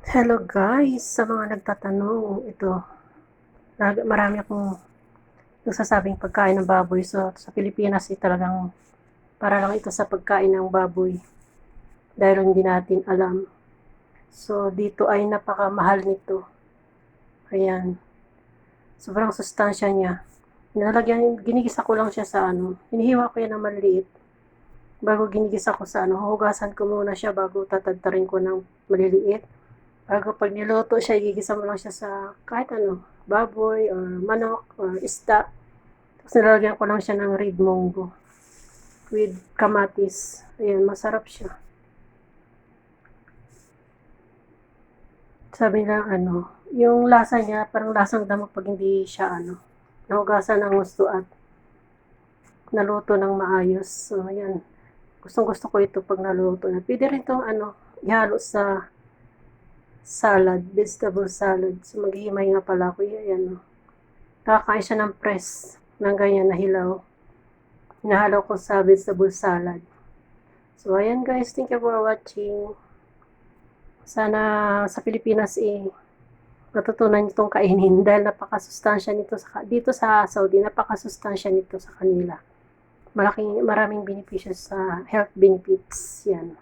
Hello guys, sa mga nagtatanong, ito, marami akong nagsasabing pagkain ng baboy. So, sa Pilipinas, talagang para lang ito sa pagkain ng baboy dahil hindi natin alam. So, dito ay napakamahal nito. Ayan, sobrang sustansya niya. Ginigisa ko lang siya sa hinihiwa ko yan ng maliliit. Bago ginigisa ko sa hugasan ko muna siya bago tatadtarin ko ng maliliit. Bago pag niluto siya, igigisa mo lang siya sa kahit baboy or manok or isda. Tapos nilalagyan ko lang siya ng red munggo with kamatis. Ayan, masarap siya. Sabi nila yung lasa niya parang lasang damo pag hindi siya nahugasan ng gusto at naluto ng maayos. So, ayan. Gustong-gusto ko ito pag naluto na. Pwede rin itong ihalo sa salad, vegetable salad. So, maghihimay nga pala ako. Ayan, Kakain siya ng press ng ganyan na hilaw. Hinahalo ko sa vegetable salad. So, ayan guys. Thank you for watching. Sana sa Pilipinas matutunan nyo itong kainin dahil napakasustansya nito dito sa Saudi, napakasustansya nito sa kanila. Maraming benepisyo sa health benefits yan.